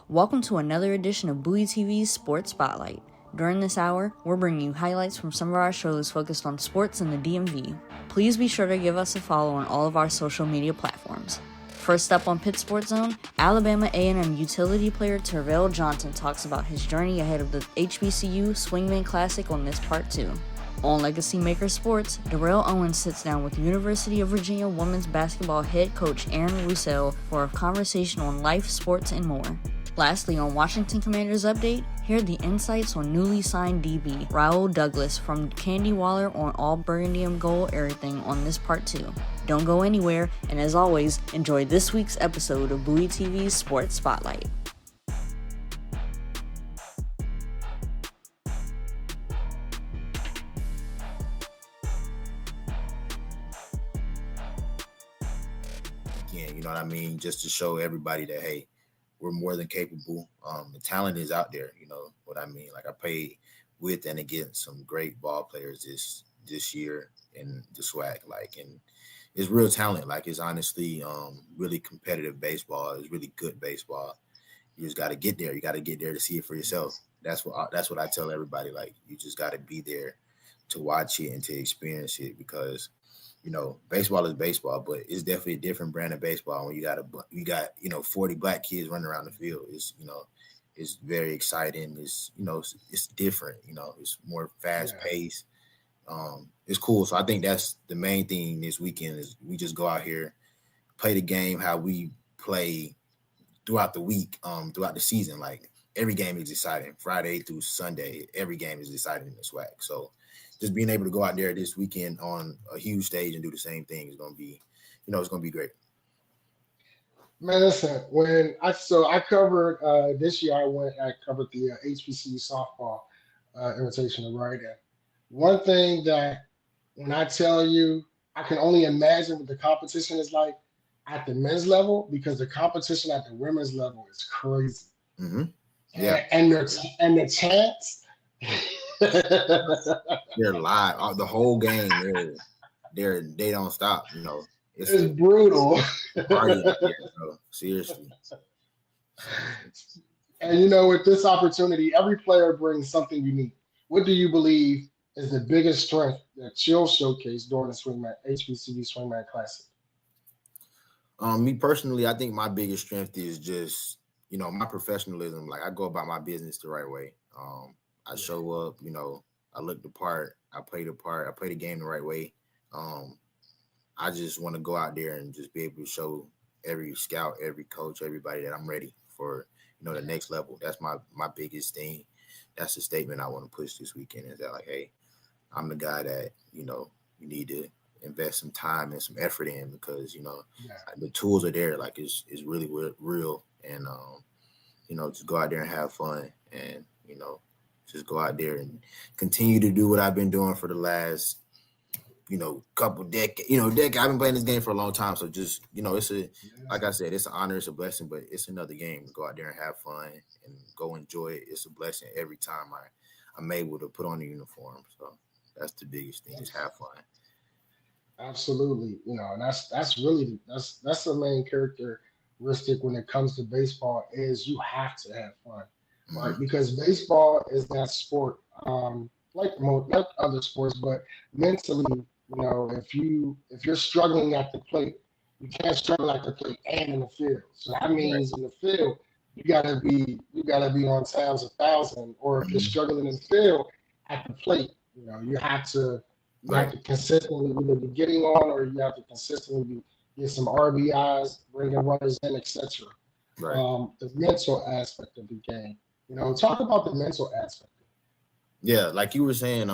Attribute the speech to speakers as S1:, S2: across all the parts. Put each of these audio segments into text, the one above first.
S1: Welcome to another edition of Bowie TV's Sports Spotlight. During this hour, we're bringing you highlights from some of our shows focused on sports in the DMV. Please be sure to give us a follow on all of our social media platforms. First up on Pitt Sports Zone, Alabama A&M utility player Tervell Johnson talks about his journey ahead of the HBCU Swingman Classic on this part 2. On Legacy Maker Sports, Darrell Owens sits down with University of Virginia women's basketball head coach Roussell for a conversation on life, sports, and more. Lastly, on Washington Commanders Update, hear the insights on newly signed DB Raul Douglas from Candi Waller on all Burgundy and gold Errrything on this part 2. Don't go anywhere, and as always, enjoy this week's episode of Bowie TV's Sports Spotlight.
S2: Again, you know what I mean? Just to show everybody that, hey, we're more than capable. The talent is out there, you know what I mean? Like, I played with and against some great ball players this year in the SWAC, and it's real talent. Like, it's honestly really competitive baseball. It's really good baseball. You just got to get there. You got to get there to see it for yourself. That's what I tell everybody. Like, you just got to be there to watch it and to experience it, because you know, baseball is baseball, but it's definitely a different brand of baseball when you got 40 black kids running around the field. It's very exciting. It's different. It's more fast paced. It's cool. So I think that's the main thing this weekend is we just go out here, play the game how we play throughout the week, throughout the season. Like, every game is exciting. Friday through Sunday, every game is exciting in the SWAC. So just being able to go out there this weekend on a huge stage and do the same thing is going to be, it's going to be great.
S3: Man, listen, I covered this year, I covered the HBCU softball invitation, right? And one thing that when I tell you, I can only imagine what the competition is like at the men's level, because the competition at the women's level is crazy.
S2: Mm-hmm. Yeah,
S3: and the chants.
S2: They're live the whole game. They don't stop.
S3: It's brutal.
S2: Party out there, bro. Seriously.
S3: And with this opportunity, every player brings something unique. What do you believe is the biggest strength that you'll showcase during the HBCU Swingman Classic?
S2: Me personally, I think my biggest strength is just my professionalism. Like, I go about my business the right way. I show up, I look the part, I play the part, I play the game the right way. I just want to go out there and just be able to show every scout, every coach, everybody that I'm ready for, the next level. That's my biggest thing. That's the statement I want to push this weekend, is that, like, hey, I'm the guy that, you need to invest some time and some effort in, because, the tools are there. Like, it's really real. And, just go out there and have fun and, just go out there and continue to do what I've been doing for the last, couple decades. I've been playing this game for a long time. So just, like I said, it's an honor, it's a blessing, but it's another game to go out there and have fun and go enjoy it. It's a blessing every time I'm able to put on the uniform. So that's the biggest thing, is have fun.
S3: Absolutely. And that's really the main characteristic when it comes to baseball, is you have to have fun. Right,
S2: Mm-hmm.
S3: because baseball is that sport, like other sports, but mentally, if you're struggling at the plate, you can't struggle at the plate and in the field. So that means in the field, you gotta be on times 1,000. Or if you're struggling in the field at the plate, you have to consistently either be getting on, or you have to consistently get some RBIs, bringing runners in, etc.
S2: Right.
S3: The mental aspect of the game. Talk about the mental aspect.
S2: Yeah, like you were saying,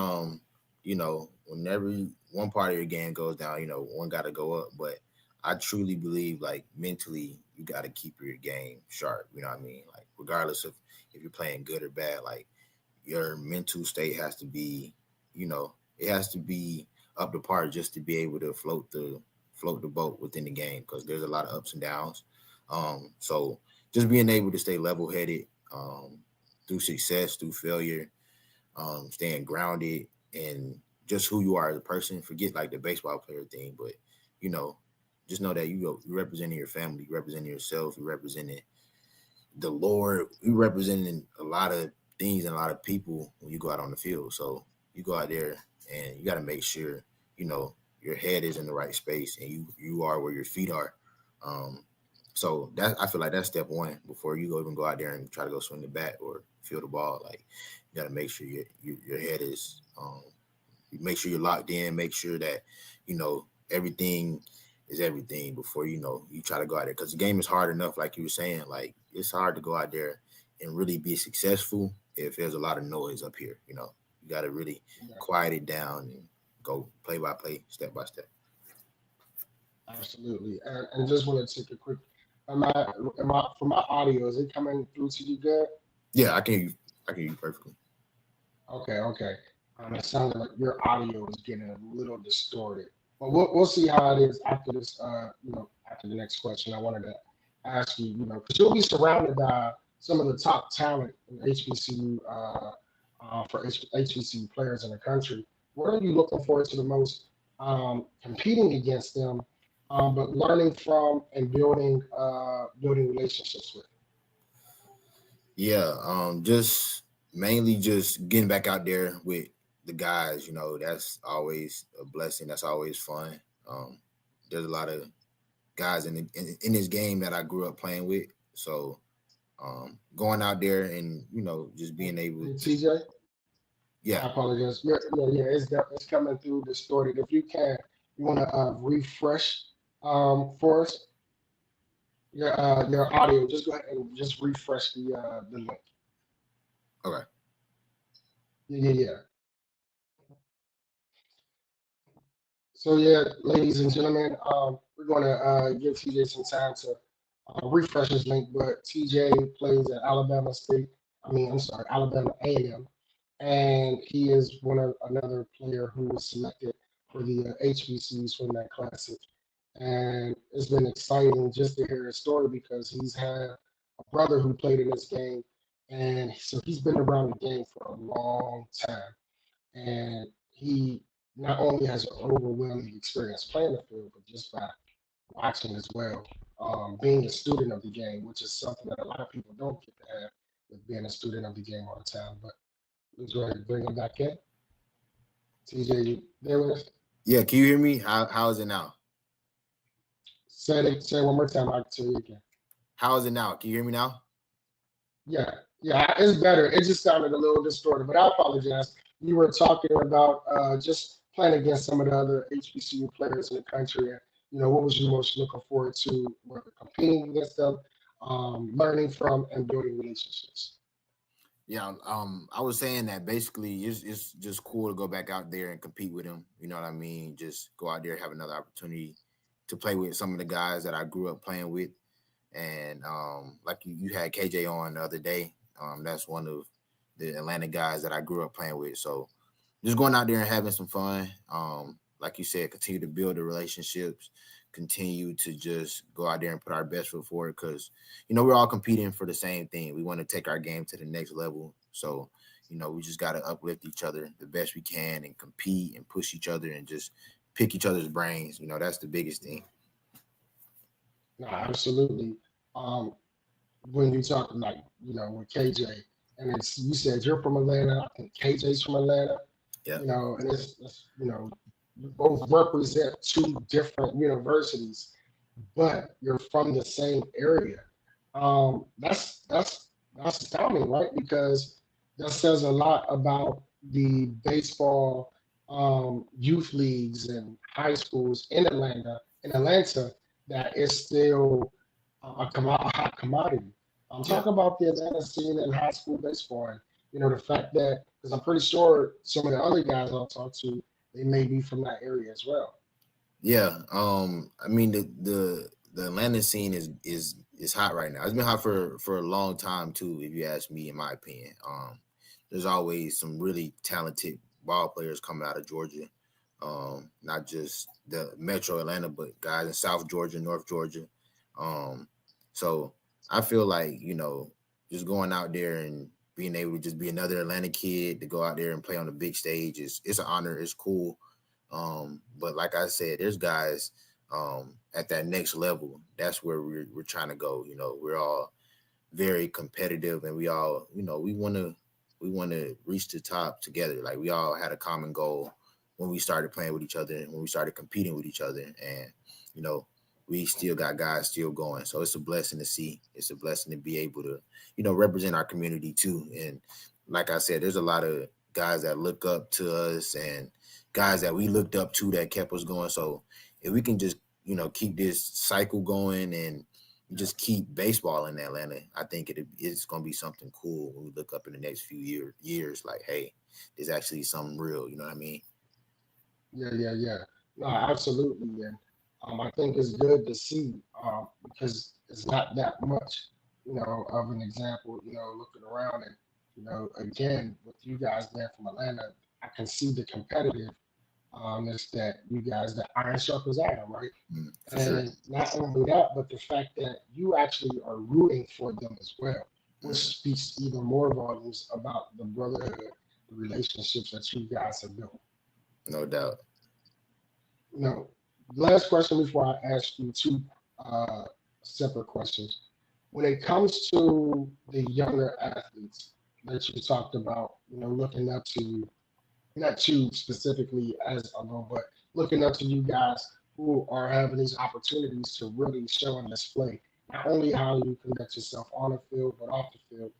S2: whenever one part of your game goes down, one got to go up. But I truly believe, like, mentally, you got to keep your game sharp. You know what I mean? Like, regardless of if you're playing good or bad, like, your mental state has to be, it has to be up to par just to be able to float the boat within the game, because there's a lot of ups and downs. So just being able to stay level-headed, through success, through failure, staying grounded, and just who you are as a person. Forget like the baseball player thing, but just know that you representing your family, you representing yourself, you representing the Lord, we representing a lot of things and a lot of people when you go out on the field. So you go out there and you got to make sure, you know, your head is in the right space and you are where your feet are. So that I feel like that's step one before you even go out there and try to go swing the bat or field the ball. Like you got to make sure your head is, you make sure you're locked in, make sure that, you know, everything is everything before, you know, you try to go out there. Because the game is hard enough, like you were saying, like it's hard to go out there and really be successful if there's a lot of noise up here. You know, you got to really quiet it down and go play by play, step by step.
S3: Absolutely. And just want to take a quick. For my audio, is it coming through to you good?
S2: Yeah, I can hear you perfectly.
S3: Okay, okay. It sounded like your audio is getting a little distorted. But we'll see how it is after this. After the next question, I wanted to ask you, because you'll be surrounded by some of the top talent in HBCU for HBCU players in the country. What are you looking forward to the most? Competing against them, but learning from and building relationships with.
S2: Yeah, just mainly just getting back out there with the guys. You know, that's always a blessing. That's always fun. There's a lot of guys in this game that I grew up playing with. So going out there and, you know, just being able to,
S3: TJ, I
S2: yeah.
S3: apologize. Yeah, it's coming through distorted. If you can, you want to refresh for us your audio. Just go ahead and just refresh the link.
S2: Okay.
S3: Yeah. So yeah, ladies and gentlemen, we're going to give TJ some time to refresh his link. But TJ plays at Alabama State. I'm sorry, Alabama A&M, and he is another player who was selected for the HBCU Swingman Classic. And it's been exciting just to hear his story because he's had a brother who played in this game, and so he's been around the game for a long time. And he not only has an overwhelming experience playing the field, but just by watching as well, being a student of the game, which is something that a lot of people don't get to have with being a student of the game all the time. But let's go ahead and bring him back in. TJ, you there with us?
S2: Yeah, can you hear me? How is it now?
S3: Say it one more time. I can tell you again.
S2: How is it now? Can you hear me now?
S3: Yeah, it's better. It just sounded a little distorted, but I apologize. You were talking about just playing against some of the other HBCU players in the country, and what was you most looking forward to, whether competing against them, learning from, and building relationships.
S2: Yeah, I was saying that basically it's just cool to go back out there and compete with them. You know what I mean? Just go out there, have another opportunity to play with some of the guys that I grew up playing with. And like you had KJ on the other day. That's one of the Atlanta guys that I grew up playing with. So just going out there and having some fun. Like you said, continue to build the relationships, continue to just go out there and put our best foot forward because, we're all competing for the same thing. We want to take our game to the next level. So, we just got to uplift each other the best we can and compete and push each other and just pick each other's brains. That's the biggest thing.
S3: No, absolutely. When you talk with KJ, and you said you're from Atlanta, I think KJ's from Atlanta.
S2: Yeah.
S3: And it's you both represent two different universities, but you're from the same area. That's astounding, right? Because that says a lot about the baseball youth leagues and high schools in Atlanta, that is still a hot commodity. Talk about the Atlanta scene in high school baseball, and the fact that, because I'm pretty sure some of the other guys I'll talk to, they may be from that area as well.
S2: Yeah, I mean the Atlanta scene is hot right now. It's been hot for a long time too, if you ask me, in my opinion. There's always some really talented ball players coming out of Georgia, not just the Metro Atlanta, but guys in South Georgia, North Georgia. So I feel like just going out there and being able to just be another Atlanta kid to go out there and play on the big stage it's an honor. It's cool. But like I said, there's guys at that next level. That's where we're trying to go. We're all very competitive, and we all, we want to reach the top together. Like, we all had a common goal when we started playing with each other and when we started competing with each other, and we still got guys still going. So it's a blessing to see. It's a blessing to be able to, represent our community too. And like I said, there's a lot of guys that look up to us and guys that we looked up to that kept us going. So if we can just, keep this cycle going and just keep baseball in Atlanta, I think it's going to be something cool when we look up in the next few years, like, hey, there's actually something real. You know what I mean?
S3: Yeah. No, absolutely. And I think it's good to see because it's not that much, of an example, looking around and, again, with you guys there from Atlanta, I can see the competitive that you guys, the iron sharpens iron, right? And
S2: sure.
S3: not only that, but the fact that you actually are rooting for them as well, which speaks even more volumes about the brotherhood, the relationships that you guys have built.
S2: No doubt.
S3: Last question before I ask you two separate questions. When it comes to the younger athletes that you talked about, looking up to, not you specifically as alone, but looking up to you guys who are having these opportunities to really show and display not only how you conduct yourself on the field, but off the field.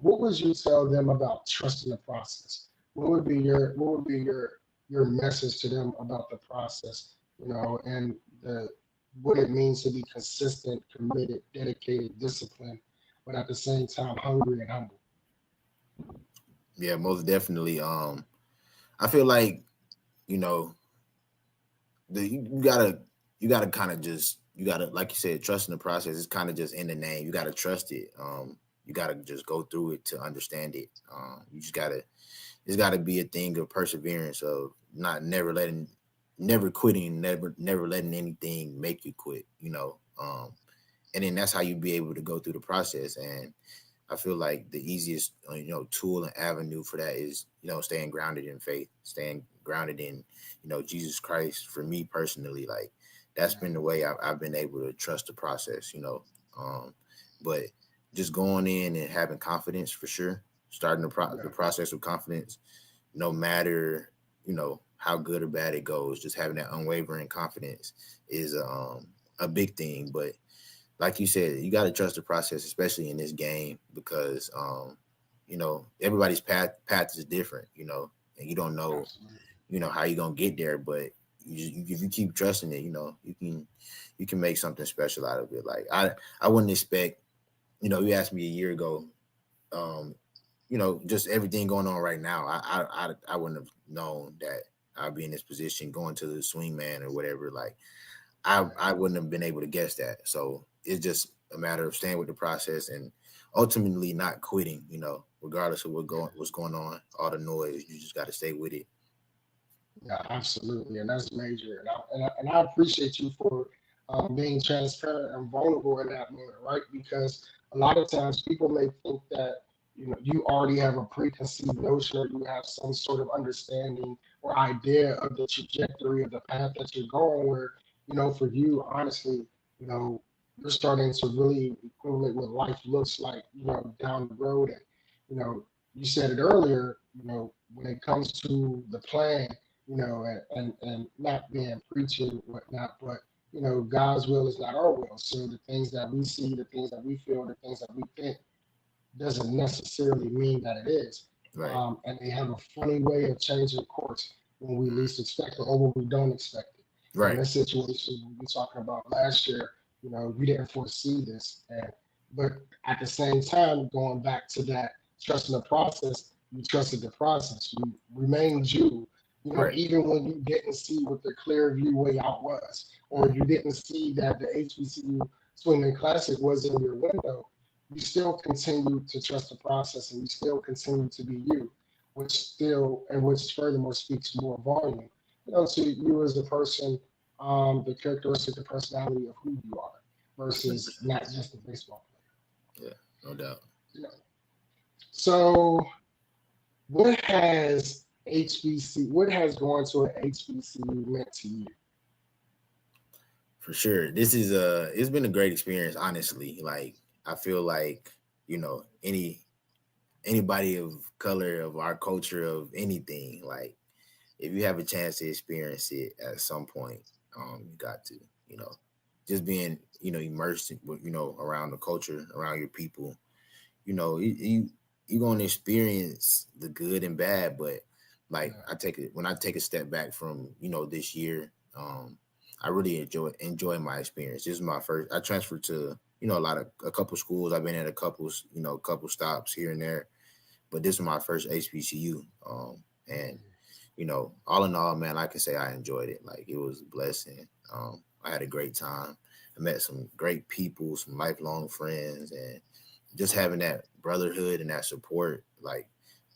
S3: What would you tell them about trusting the process? What would be your message to them about the process, and what it means to be consistent, committed, dedicated, disciplined, but at the same time hungry and humble?
S2: Yeah, most definitely. I feel like, you gotta kind of just, like you said, trusting the process is kind of just in the name. You gotta trust it. You gotta just go through it to understand it. It's gotta be a thing of perseverance, of never quitting, never letting anything make you quit, and then that's how you be able to go through the process. And I feel like the easiest, tool and avenue for that is, staying grounded in faith, staying grounded in, Jesus Christ. For me personally, like, that's been the way I've been able to trust the process, but just going in and having confidence, for sure, starting the process with confidence, no matter, how good or bad it goes, just having that unwavering confidence is a big thing. But like you said, you got to trust the process, especially in this game, because, everybody's path is different, and you don't know, how you're going to get there. But if you keep trusting it, you can make something special out of it. Like, I wouldn't expect, you asked me a year ago, just everything going on right now. I wouldn't have known that I'd be in this position going to the swingman or whatever. Like, I wouldn't have been able to guess that. So it's just a matter of staying with the process and ultimately not quitting, regardless of what's going on, all the noise. You just got to stay with it.
S3: Yeah, absolutely. And that's major. And I appreciate you for being transparent and vulnerable in that moment, right? Because a lot of times people may think that, you already have a preconceived notion, or you have some sort of understanding or idea of the trajectory of the path that you're going, where, for you, honestly, you're starting to really equivalent what life looks like, down the road. And, you said it earlier, when it comes to the plan, and not being preaching and whatnot, but, God's will is not our will. So the things that we see, the things that we feel, the things that we think doesn't necessarily mean that it is.
S2: Right.
S3: And they have a funny way of changing course when we least expect it or when we don't expect it.
S2: Right.
S3: In this situation we were talking about last year, you didn't foresee this. But at the same time, going back to that, trusting the process, you trusted the process. You remained you,
S2: Right.
S3: even when you didn't see what the clear view way out was, or you didn't see that the HBCU Swingman Classic was in your window. You still continue to trust the process, and you still continue to be you, which furthermore speaks more volume, to you as a person, the characteristic, the personality of who you are, versus not just a baseball
S2: player. Yeah, no doubt.
S3: So, what has going to an HBCU meant to you?
S2: For sure, this is it's been a great experience, honestly. Like, I feel like, anybody of color, of our culture, of anything, like if you have a chance to experience it at some point, you got to, just being, immersed, around the culture, around your people, you're going to experience the good and bad. But like when I take a step back from, this year, I really enjoy my experience. This is my first, I transferred to, a couple schools. I've been at a couple stops here and there, but this is my first HBCU. And, all in all, man, I can say I enjoyed it. Like, it was a blessing. I had a great time. I met some great people, some lifelong friends, and just having that brotherhood and that support. Like,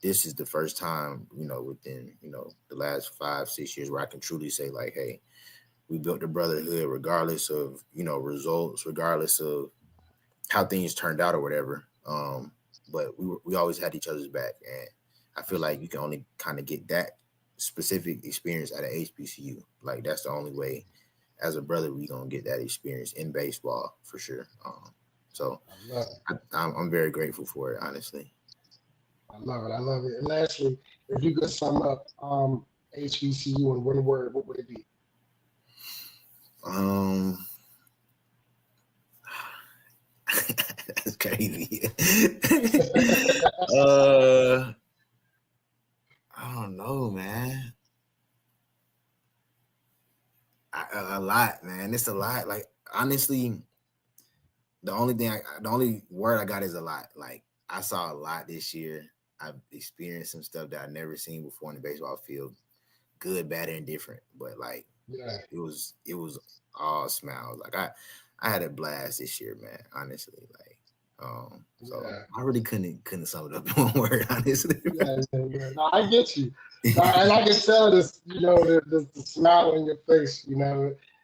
S2: this is the first time, within, the last 5-6 years where I can truly say, like, hey, we built the brotherhood regardless of, results, regardless of how things turned out or whatever. But we always had each other's back. And I feel like you can only kind of get that specific experience at an HBCU. Like, that's the only way as a brother we gonna get that experience in baseball for sure. So I'm very grateful for it, honestly.
S3: I love it. I love it. And lastly, if you could sum up HBCU in one word, what would it be?
S2: That's crazy. I don't know, man. A lot, man. It's a lot. Like, honestly, the only word I got is a lot. Like, I saw a lot this year. I've experienced some stuff that I've never seen before in the baseball field, good, bad, and different. But like, it was all smiles. Like, I had a blast this year, man. Honestly, like, I really couldn't sum it up in one word, honestly.
S3: No, I get you, and I can tell this, the smile on your face,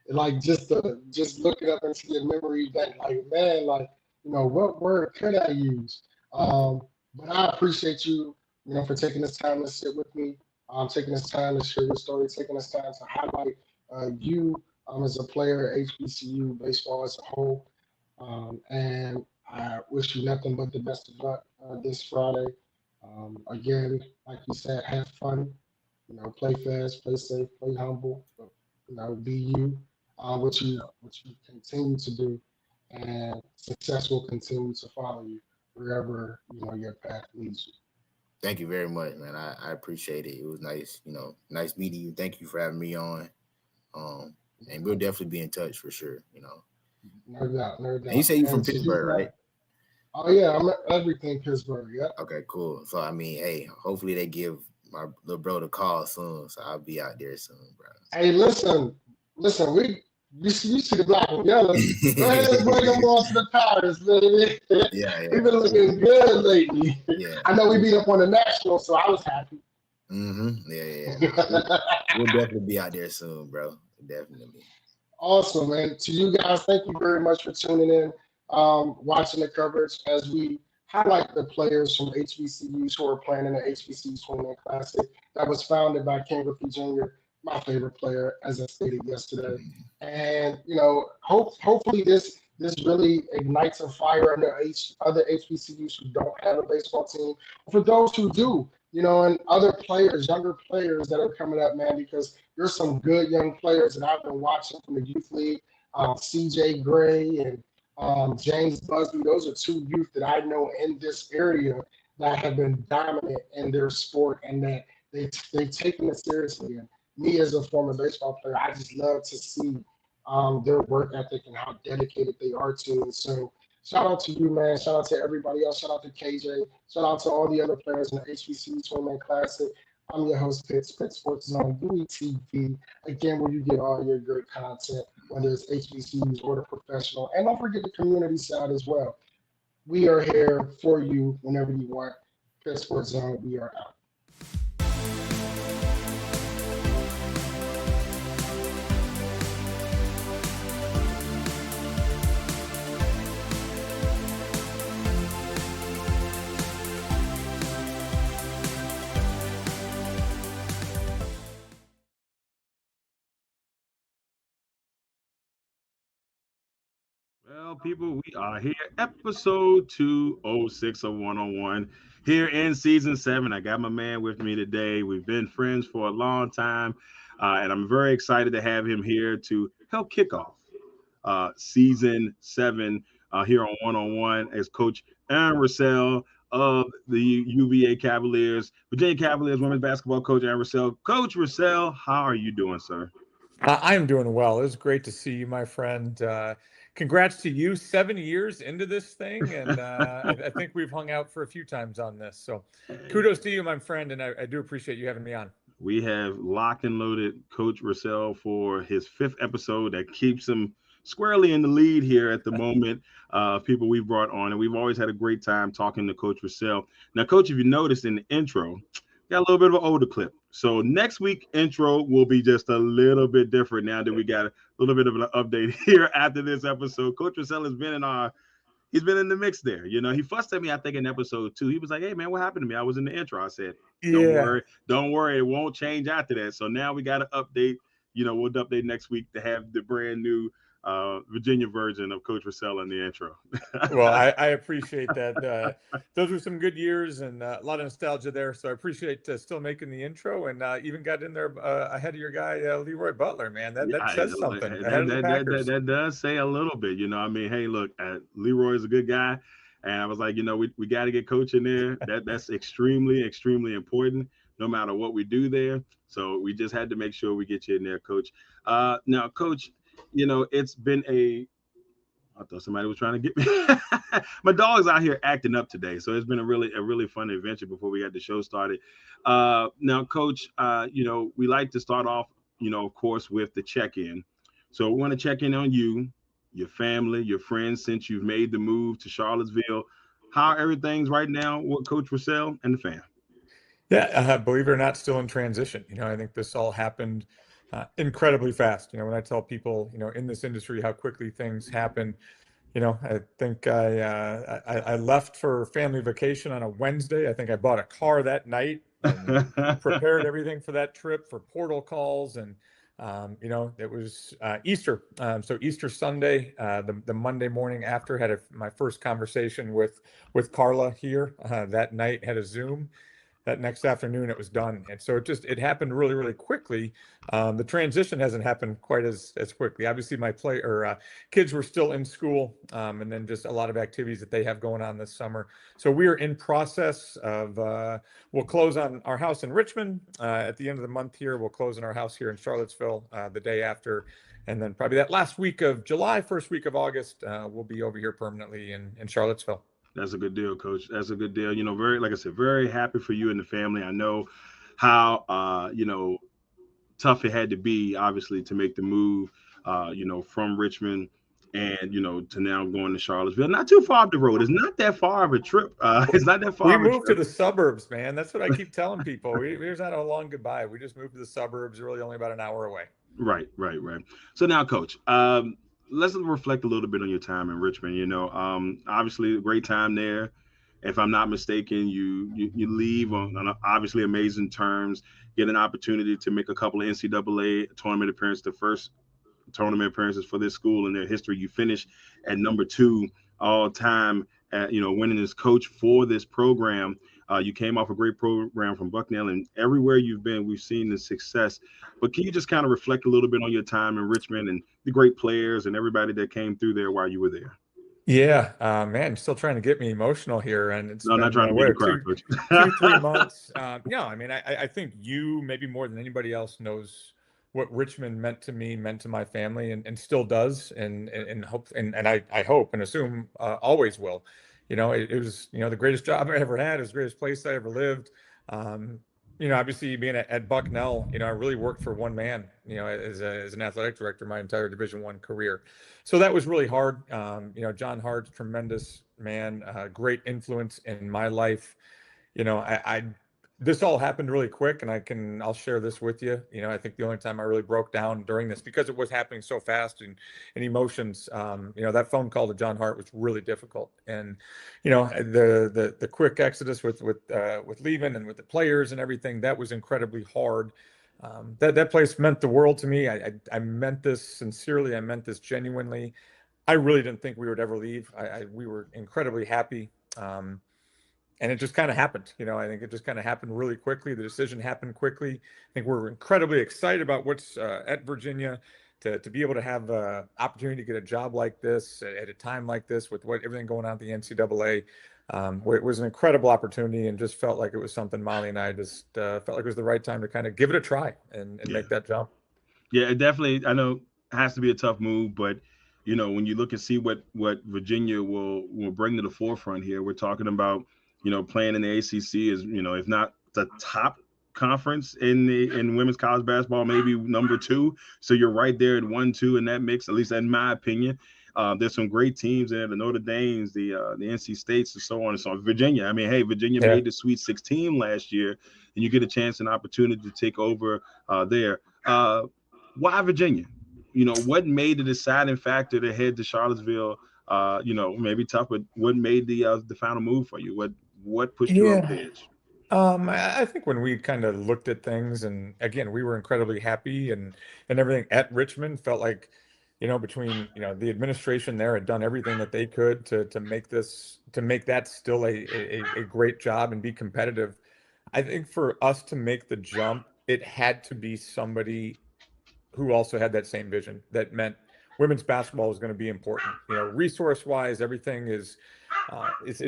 S3: like just looking up into your memory bank, like, man, like, what word could I use? But I appreciate you, for taking this time to sit with me, taking this time to share your story, taking this time to highlight you as a player, HBCU baseball as a whole, and I wish you nothing but the best of luck this Friday. Again, like you said, have fun. Play fast, play safe, play humble. But, be you. What you continue to do, and success will continue to follow you wherever your path leads you.
S2: Thank you very much, man. I appreciate it. It was nice, nice meeting you. Thank you for having me on. And we'll definitely be in touch for sure.
S3: No doubt.
S2: And you say you're from Pittsburgh, right?
S3: Oh yeah, I'm everything Pittsburgh. Yeah.
S2: Okay, cool. So I mean, hey, hopefully they give my little bro the call soon, so I'll be out there soon, bro.
S3: Hey, listen, you see the black and yellow. Go ahead and bring them on to the Pirates, baby.
S2: Yeah.
S3: We've been looking good lately.
S2: Yeah.
S3: I know we beat up on the National, so I was happy.
S2: Yeah. We'll definitely be out there soon, bro. Definitely.
S3: Awesome, man. To you guys, thank you very much for tuning in, watching the coverage as we highlight the players from HBCUs who are playing in the HBCU Swingman Classic that was founded by Ken Griffey Jr., my favorite player, as I stated yesterday. And, hopefully this really ignites a fire under other HBCUs who don't have a baseball team. For those who do, and other players, younger players that are coming up, man, because there's some good young players that I've been watching from the youth league, CJ Gray and James Busby. Those are two youth that I know in this area that have been dominant in their sport and that they've taken it seriously. And me as a former baseball player, I just love to see their work ethic and how dedicated they are to it. So shout out to you, man. Shout out to everybody else. Shout out to KJ. Shout out to all the other players in the HBCU Swingman Classic. I'm your host, Pitt Sports Zone, Bowie TV, again, where you get all your great content, whether it's HBCUs or the professional. And don't forget the community side as well. We are here for you whenever you want. Pitt Sports Zone, we are out.
S4: Well, people, we are here, episode 206 of One on One, here in season 7. I got my man with me today. We've been friends for a long time, and I'm very excited to have him here to help kick off season 7 here on One as Coach Aaron Roussell of the UVA Cavaliers, Virginia Cavaliers women's basketball coach Aaron Roussell. Coach Roussell, how are you doing, sir?
S5: I am doing well. It was great to see you, my friend. Congrats to you, 7 years into this thing, and I think we've hung out for a few times on this. So, kudos to you, my friend, and I do appreciate you having me on.
S4: We have locked and loaded Coach Roussell for his 5th episode that keeps him squarely in the lead here at the moment. People we've brought on, and we've always had a great time talking to Coach Roussell. Now, Coach, if you noticed in the intro, got a little bit of an older clip. So next week intro will be just a little bit different now that we got a little bit of an update here after this episode. Coach Roussell has been in he's been in the mix there. You know, he fussed at me, I think, in episode 2. He was like, "Hey man, what happened to me? I was in the intro." I said,
S5: Yeah.
S4: don't worry, it won't change after that. So now we got to update. You know, we'll update next week to have the brand new Virginia version of Coach Roussell in the intro.
S5: Well, I appreciate that. Those were some good years and a lot of nostalgia there. So I appreciate still making the intro and even got in there ahead of your guy, Leroy Butler, man. That says something ahead of the Packers.
S4: That does say a little bit. You know, I mean, hey, look, Leroy is a good guy. And I was like, you know, we got to get Coach in there. That's extremely, extremely important, no matter what we do there. So we just had to make sure we get you in there, Coach. Now, Coach, you know, it's been I thought somebody was trying to get me. My dog's out here acting up today, so it's been a really fun adventure before we got the show started. Now, Coach, you know, we like to start off, you know, of course, with the check-in. So we want to check in on you, your family, your friends, since you've made the move to Charlottesville. How everything's right now with Coach Roussell and the fam.
S5: Yeah, believe it or not, still in transition. You know, I think this all happened incredibly fast. You know, when I tell people, you know, in this industry how quickly things happen, you know, I think I left for family vacation on a Wednesday. I think I bought a car that night and prepared everything for that trip for portal calls. And, you know, it was Easter. So Easter Sunday, the Monday morning after, had my first conversation with Carla here that night, had a Zoom. That next afternoon it was done. And so it happened really quickly. The transition hasn't happened quite as quickly. Obviously my kids were still in school, and then just a lot of activities that they have going on this summer. So we are in process of we'll close on our house in Richmond at the end of the month here. We'll close on our house here in Charlottesville the day after. And then probably that last week of July, first week of August, we'll be over here permanently in Charlottesville.
S4: That's a good deal, Coach. That's a good deal. You know, like I said, very happy for you and the family. I know how, you know, tough it had to be, obviously, to make the move, you know, from Richmond and, you know, to now going to Charlottesville. Not too far up the road. It's not that far of a trip. It's not that far.
S5: We moved to the suburbs, man. That's what I keep telling people. There's not a long goodbye. We just moved to the suburbs, really only about an hour away.
S4: Right. So now, Coach, let's reflect a little bit on your time in Richmond. You know, obviously a great time there. If I'm not mistaken, you leave on obviously amazing terms, get an opportunity to make a couple of NCAA tournament appearances, the first tournament appearances for this school in their history. You finish at number 2 all time, you know, winning as coach for this program. You came off a great program from Bucknell, and everywhere you've been, we've seen the success. But can you just kind of reflect a little bit on your time in Richmond and the great players and everybody that came through there while you were there?
S5: Yeah, man, still trying to get me emotional here, and it's
S4: No,
S5: been
S4: not trying to make you cry, Coach.
S5: 3 months. Yeah, I mean, I think you maybe more than anybody else knows what Richmond meant to me, meant to my family, and still does, and hope, and I hope and assume always will. You know, it was, you know, the greatest job I ever had. It was the greatest place I ever lived. You know, obviously being at Bucknell, you know, I really worked for one man, you know, as an athletic director my entire Division I career. So that was really hard. You know, John Hart's tremendous man, great influence in my life. You know, this all happened really quick, and I'll share this with you. You know, I think the only time I really broke down during this, because it was happening so fast and emotions, you know, that phone call to John Hart was really difficult. And, you know, the quick exodus with leaving and with the players and everything, that was incredibly hard. That place meant the world to me. I meant this sincerely. I meant this genuinely. I really didn't think we would ever leave. We were incredibly happy. And it just kind of happened. I think it just kind of happened really quickly. The decision happened quickly. I think we're incredibly excited about what's at Virginia, to be able to have opportunity to get a job like this at a time like this with everything going on at the NCAA. It was an incredible opportunity, and just felt like it was something Molly and I just felt like it was the right time to kind of give it a try and make that jump.
S4: Yeah, it definitely, I know it has to be a tough move, but when you look and see what Virginia will bring to the forefront here, we're talking about, playing in the ACC is, if not the top conference in women's college basketball, maybe number 2. So you're right there at 1-2 in that mix, at least in my opinion. There's some great teams there, the Notre Dames, the NC States, and so on and so on. Virginia, I mean, hey, Virginia made the Sweet 16 last year, and you get a chance and opportunity to take over there. Why Virginia? What made the deciding factor to head to Charlottesville? Maybe tough, but what made the final move for you? What pushed you over the edge?
S5: I think when we kind of looked at things, and again, we were incredibly happy, and everything at Richmond felt like, between the administration there had done everything that they could to make that still a great job and be competitive. I think for us to make the jump, it had to be somebody who also had that same vision. That meant women's basketball was going to be important. Resource-wise, everything is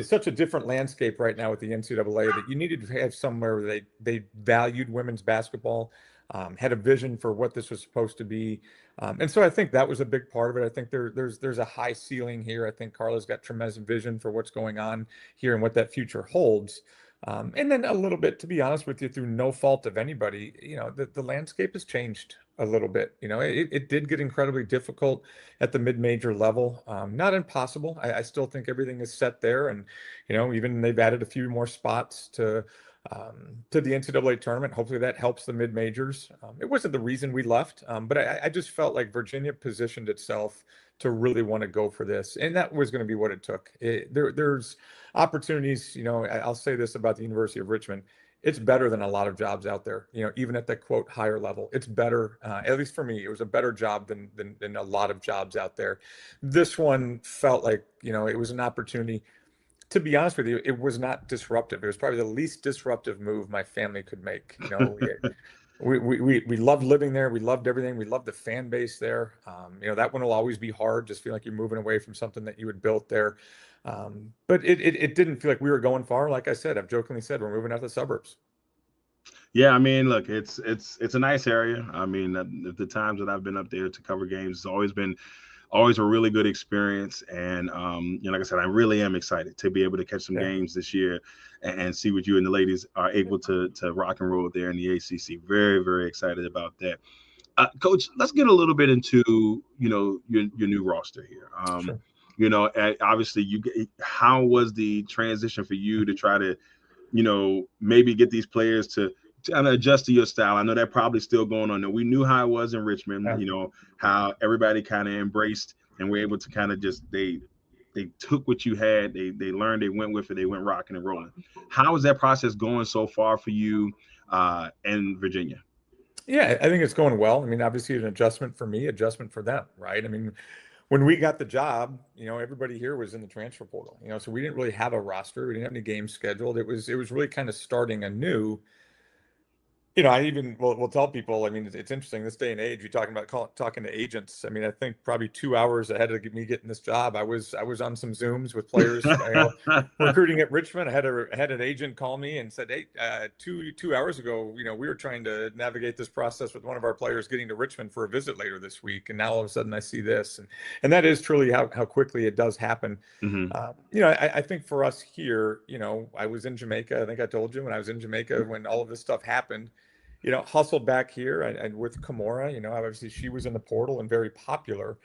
S5: such a different landscape right now with the NCAA that you needed to have somewhere where they valued women's basketball, had a vision for what this was supposed to be. And so I think that was a big part of it. I think there's a high ceiling here. I think Carla's got tremendous vision for what's going on here and what that future holds. And then a little bit, to be honest with you, through no fault of anybody, the landscape has changed a little bit. It did get incredibly difficult at the mid-major level. Not impossible. I still think everything is set there, and even they've added a few more spots to the NCAA tournament. Hopefully that helps the mid-majors. It wasn't the reason we left, but I just felt like Virginia positioned itself to really want to go for this, and that was going to be what it took. There's opportunities. I'll say this about the University of Richmond: it's better than a lot of jobs out there. Even at the quote higher level, it's better. At least for me, it was a better job than a lot of jobs out there. This one felt like it was an opportunity. To be honest with you, it was not disruptive. It was probably the least disruptive move my family could make. We loved living there. We loved everything. We loved the fan base there. That one will always be hard. Just feel like you're moving away from something that you had built there. But it didn't feel like we were going far. Like I said, I've jokingly said we're moving out the suburbs.
S4: Yeah, I mean, look, it's a nice area. I mean, the times that I've been up there to cover games, it's always a really good experience. And like I said, I really am excited to be able to catch some games this year and see what you and the ladies are able to rock and roll there in the ACC. Very, very excited about that. Coach, let's get a little bit into your new roster here. Sure. Obviously, how was the transition for you to try to maybe get these players to kind of adjust to your style? I know that probably still going on. We knew how it was in Richmond, how everybody kind of embraced and were able to kind of just, they took what you had, they learned, they went with it, they went rocking and rolling. How is that process going so far for you in Virginia?
S5: Yeah, I think it's going well. I mean, obviously an adjustment for me, adjustment for them, right? I mean, when we got the job, everybody here was in the transfer portal, so we didn't really have a roster. We didn't have any games scheduled. It was really kind of starting anew. I even will tell people, I mean, it's interesting this day and age, you're talking about talking to agents. I mean, I think probably 2 hours ahead of me getting this job, I was on some Zooms with players recruiting at Richmond. I had an agent call me and said, hey, 2 hours ago, we were trying to navigate this process with one of our players getting to Richmond for a visit later this week. And now all of a sudden I see this. And that is truly how quickly it does happen. Mm-hmm. I think for us here, I was in Jamaica. I think I told you when I was in Jamaica, when all of this stuff happened, hustled back here and with Kimora, obviously she was in the portal and very popular.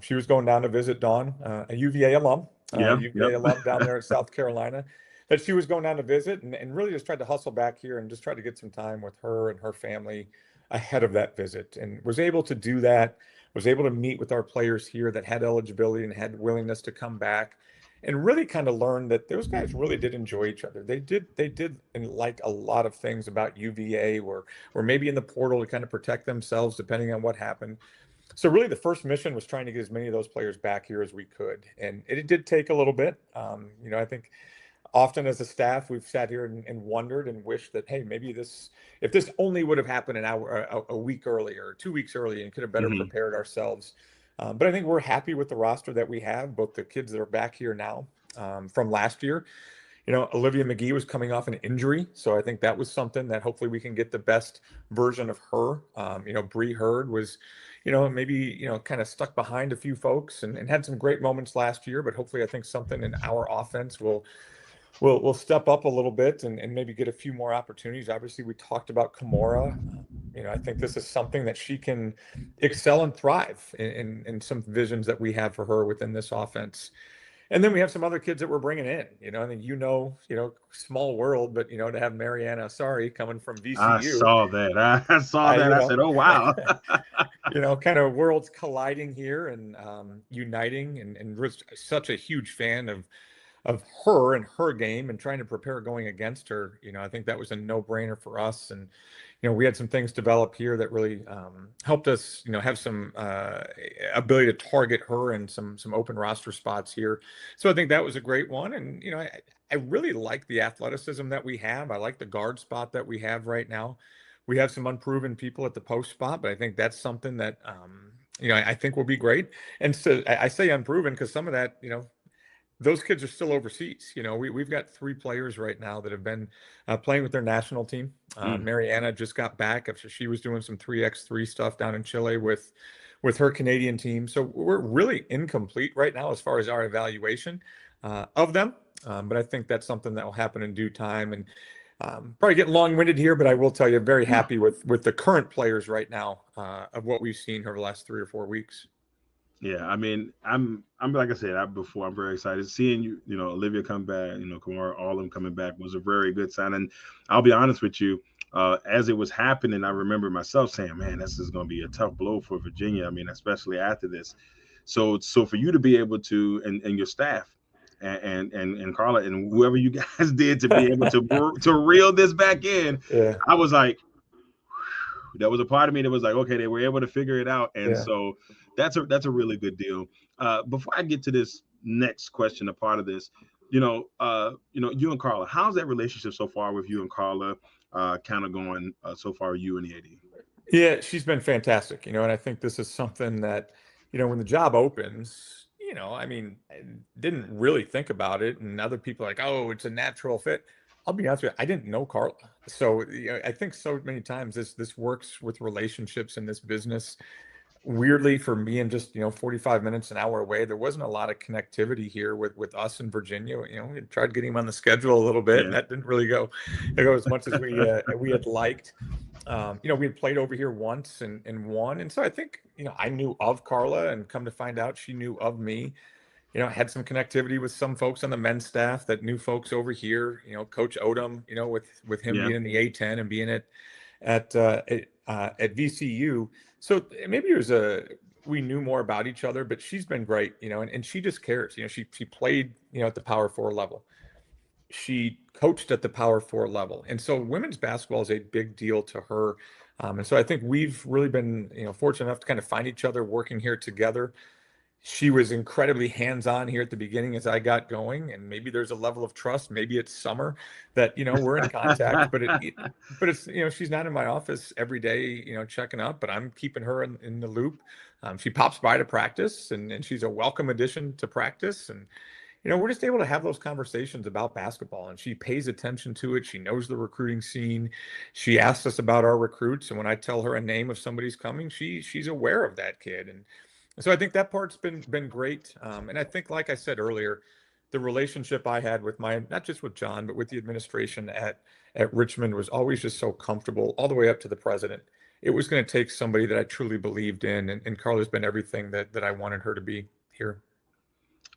S5: She was going down to visit Dawn, a UVA alum, alum down there in South Carolina, that she was going down to visit and really just tried to hustle back here and just try to get some time with her and her family ahead of that visit, and was able to do that, was able to meet with our players here that had eligibility and had willingness to come back. And really kind of learned that those guys really did enjoy each other. They did and like a lot of things about UVA or maybe in the portal to kind of protect themselves depending on what happened. So really the first mission was trying to get as many of those players back here as we could. And it did take a little bit. I think often as a staff, we've sat here and wondered and wished that, hey, maybe if this only would have happened a week earlier, or 2 weeks earlier, and could have better prepared ourselves. But I think we're happy with the roster that we have, both the kids that are back here now from last year. Olivia McGee was coming off an injury, so I think that was something that hopefully we can get the best version of her. Bree Hurd was, maybe, kind of stuck behind a few folks and had some great moments last year, but hopefully I think something in our offense will step up a little bit and maybe get a few more opportunities. Obviously, we talked about Kimora. I think this is something that she can excel and thrive in some visions that we have for her within this offense. And then we have some other kids that we're bringing in. I think small world, but to have Mariana Asari coming from VCU.
S4: I saw that. I saw that. I said, "Oh wow!"
S5: Kind of worlds colliding here and uniting, and we're such a huge fan of her and her game and trying to prepare going against her. I think that was a no-brainer for us. And, we had some things develop here that really helped us, have some ability to target her and some open roster spots here. So I think that was a great one. And, I really like the athleticism that we have. I like the guard spot that we have right now. We have some unproven people at the post spot, but I think that's something that, I think will be great. And so I say unproven because some of that, those kids are still overseas. We've got 3 players right now that have been playing with their national team. Mariana just got back after she was doing some 3x3 stuff down in Chile with her Canadian team. So we're really incomplete right now as far as our evaluation of them. But I think that's something that will happen in due time. And probably getting long-winded here, but I will tell you, very happy with the current players right now of what we've seen over the last 3 or 4 weeks.
S4: Yeah, I mean, I'm like I said before, I'm very excited seeing you. Olivia come back. Kimora, all of them coming back was a very good sign. And I'll be honest with you, as it was happening, I remember myself saying, "Man, this is going to be a tough blow for Virginia." I mean, especially after this. So for you to be able to, and your staff, and Carla and whoever you guys did to be able to reel this back in, I was like, there was a part of me that was like, okay, they were able to figure it out, and so that's a really good deal. Before I get to this next question, a part of this, you and Carla, how's that relationship so far with you and Carla kind of going so far, you and the AD?
S5: Yeah, she's been fantastic, and I think this is something that, when the job opens, I mean, I didn't really think about it, and other people are like, oh, it's a natural fit. I'll be honest with you, I didn't know Carla. So I think so many times this works with relationships in this business. Weirdly, for me, in just 45 minutes, an hour away, there wasn't a lot of connectivity here with us in Virginia. We tried getting him on the schedule a little bit, and that didn't really go as much as we had liked. We had played over here once and won, and so I think I knew of Carla, and come to find out, she knew of me. I had some connectivity with some folks on the men's staff that knew folks over here. Coach Odom, with him being in the A10 and being at VCU. So maybe we knew more about each other, but she's been great, and she just cares. She played, at the Power 4 level. She coached at the Power 4 level. And so women's basketball is a big deal to her. And so I think we've really been, fortunate enough to kind of find each other working here together. She was incredibly hands-on here at the beginning as I got going, and maybe there's a level of trust. Maybe it's summer that, we're in contact, but it's, she's not in my office every day, checking up, but I'm keeping her in the loop. She pops by to practice, and she's a welcome addition to practice. And, we're just able to have those conversations about basketball, and she pays attention to it. She knows the recruiting scene. She asks us about our recruits. And when I tell her a name of somebody's coming, she's aware of that kid. And so I think that part's been great. And I think, like I said earlier, the relationship I had with not just with John, but with the administration at Richmond was always just so comfortable, all the way up to the president. It was going to take somebody that I truly believed in. And Carla's been everything that I wanted her to be here.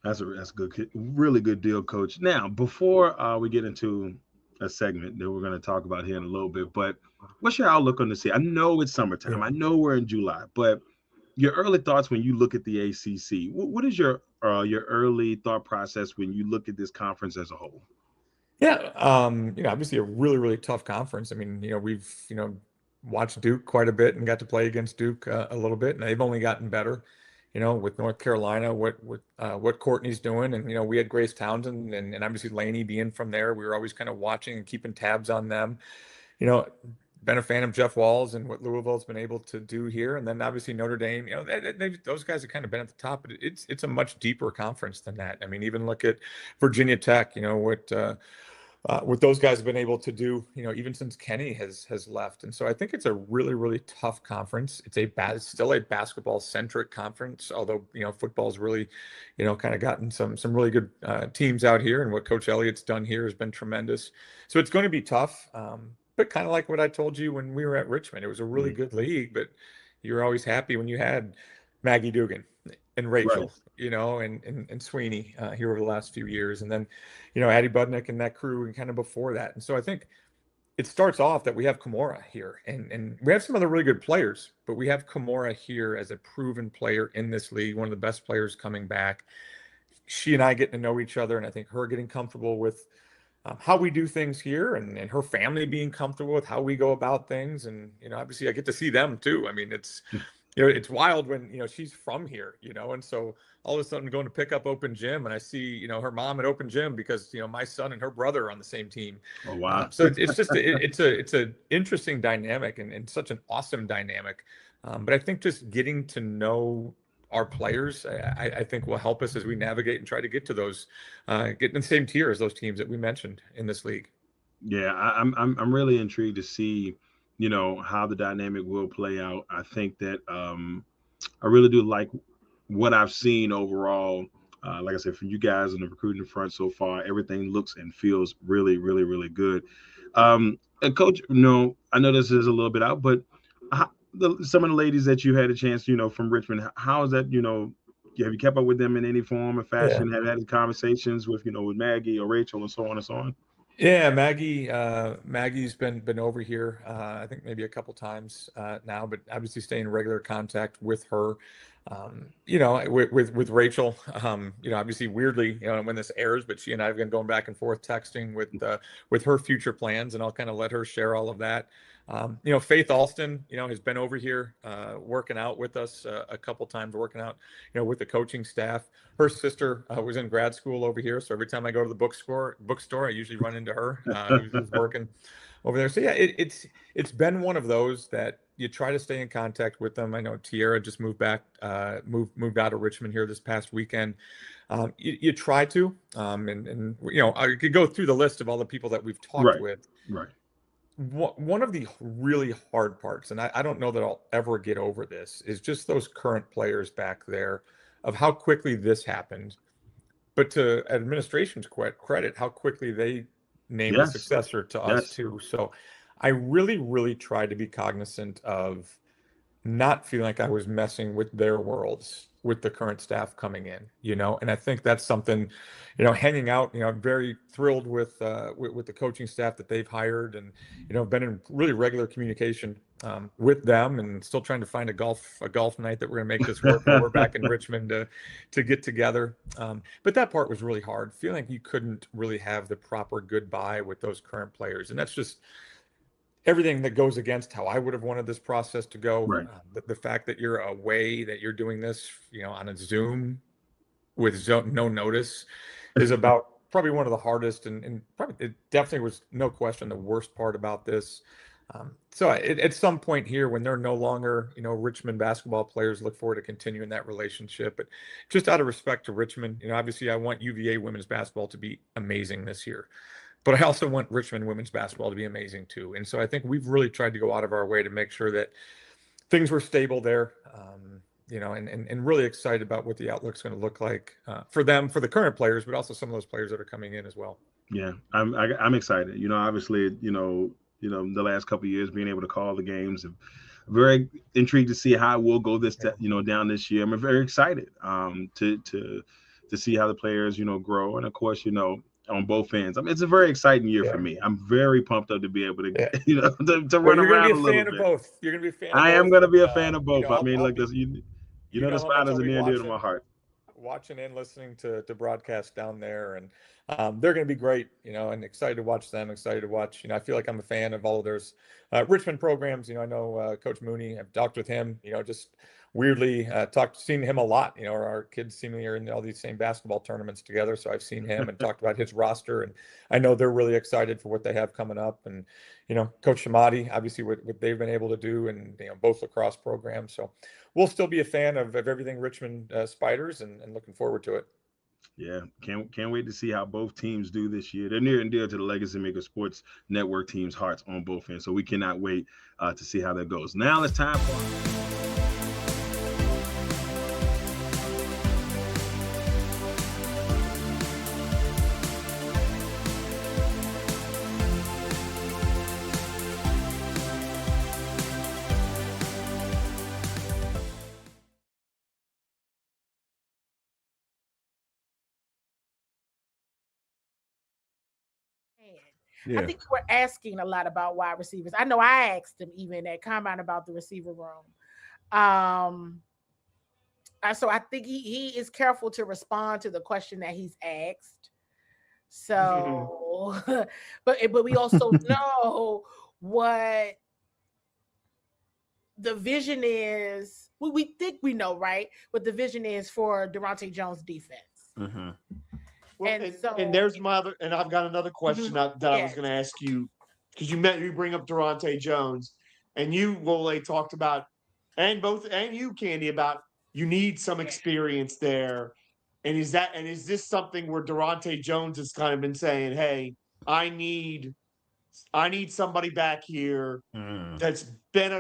S4: That's a good, really good deal, Coach. Now, before we get into a segment that we're going to talk about here in a little bit, but what's your outlook on the season? I know it's summertime. I know we're in July, but your early thoughts when you look at the ACC. What is your early thought process when you look at this conference as a whole?
S5: Yeah, obviously a really, really tough conference. I mean, we've watched Duke quite a bit and got to play against Duke a little bit, and they've only gotten better. With North Carolina, what Courtney's doing, and we had Grace Townsend and obviously Laney being from there. We were always kind of watching and keeping tabs on them. Been a fan of Jeff Walls and what Louisville's been able to do here, and then obviously Notre Dame. Those guys have kind of been at the top, but it's a much deeper conference than that. I mean, even look at Virginia Tech. What those guys have been able to do, even since Kenny has left. And so I think it's a really, really tough conference. It's still a basketball centric conference, although, football's really, kind of gotten some really good teams out here. And what Coach Elliott's done here has been tremendous. So it's going to be tough. But kind of like what I told you when we were at Richmond, it was a really good league, but you were always happy when you had Maggie Dugan and Rachel, and Sweeney here over the last few years. And then, Addie Budnick and that crew and kind of before that. And so I think it starts off that we have Kimora here and we have some other really good players, but we have Kimora here as a proven player in this league, one of the best players coming back. She and I getting to know each other, and I think her getting comfortable with how we do things here and her family being comfortable with how we go about things. And, obviously I get to see them too. I mean, it's wild when, she's from here, and so all of a sudden going to pick up Open Gym and I see, her mom at Open Gym because, my son and her brother are on the same team.
S4: Oh, wow.
S5: So it's just, it's an interesting dynamic and such an awesome dynamic. But I think just getting to know our players, I think will help us as we navigate and try to get to those, get in the same tier as those teams that we mentioned in this league.
S4: Yeah, I'm really intrigued to see, how the dynamic will play out. I think that I really do like what I've seen overall. Like I said, from you guys on the recruiting front so far, everything looks and feels really, really, really good. And Coach, I know this is a little bit out, but some of the ladies that you had a chance, from Richmond, how is that, have you kept up with them in any form or fashion?
S5: Yeah.
S4: Have had conversations with, with Maggie or Rachel and so on and so on?
S5: Yeah, Maggie's been over here, I think maybe a couple times now, but obviously staying in regular contact with her. With Rachel, obviously weirdly, when this airs, but she and I have been going back and forth texting with her future plans, and I'll kind of let her share all of that. Faith Alston, has been over here working out with us a couple times, working out, with the coaching staff. Her sister was in grad school over here, so every time I go to the bookstore, I usually run into her who's working over there. So yeah, it's been one of those that you try to stay in contact with them. I know Tierra just moved out of Richmond here this past weekend. You try to, and I could go through the list of all the people that we've talked with.
S4: Right.
S5: One of the really hard parts, and I don't know that I'll ever get over this, is just those current players back there of how quickly this happened, but to administration's credit, how quickly they named a successor to us too. So I really, really tried to be cognizant of not feeling like I was messing with their worlds with the current staff coming in, and I think that's something, hanging out, I'm very thrilled with the coaching staff that they've hired, and, been in really regular communication with them, and still trying to find a golf night that we're going to make this work while we're back in Richmond to get together. But that part was really hard, feeling like you couldn't really have the proper goodbye with those current players. And that's just everything that goes against how I would have wanted this process to go.
S4: Right.
S5: The fact that you're away, that you're doing this, on a Zoom with no notice is about probably one of the hardest, and probably it definitely was, no question, the worst part about this. So at some point here, when they're no longer, Richmond basketball players, look forward to continuing that relationship. But just out of respect to Richmond, obviously I want UVA women's basketball to be amazing this year. But I also want Richmond women's basketball to be amazing too. And so I think we've really tried to go out of our way to make sure that things were stable there, and really excited about what the outlook's going to look like for them, for the current players, but also some of those players that are coming in as well. Yeah,
S4: I'm excited. Obviously, the last couple of years being able to call the games, I'm very intrigued to see how it will go down this year. I'm very excited to see how the players, grow. And of course, on both ends. I mean, it's a very exciting year for me. I'm very pumped up to be able to, to run around a little bit.
S5: You're going to be a fan of both.
S4: I am going to be a fan of both. I mean, look, the Spiders are near and dear to my heart.
S5: Watching and listening to broadcast down there, and They're going to be great, and excited to watch them. Excited to watch. I feel like I'm a fan of all of their Richmond programs. I know Coach Mooney. I've talked with him. Just weirdly seen him a lot. Our kids seemingly are in all these same basketball tournaments together, so I've seen him and talked about his roster, and I know they're really excited for what they have coming up. And Coach Shamati, obviously what they've been able to do, and both lacrosse programs. So we'll still be a fan of everything Richmond Spiders, and looking forward to it.
S4: Yeah, can't wait to see how both teams do this year. They're near and dear to the Legacy Maker Sports Network team's hearts on both ends, so we cannot wait to see how that goes. Now it's time for.
S6: I think we're asking a lot about wide receivers. I know I asked him even at Combine about the receiver room. So I think he is careful to respond to the question that he's asked. So, but we also know what the vision is. We think we know, right? What the vision is for Durante Jones' defense.
S7: Mm-hmm. Well, and there's my other, and I've got another question that I was going to ask you, because you bring up Durante Jones, and you, Wole, talked about, and you, Candi, about you need some experience there, and is this something where Durante Jones has kind of been saying, hey, I need somebody back here that's been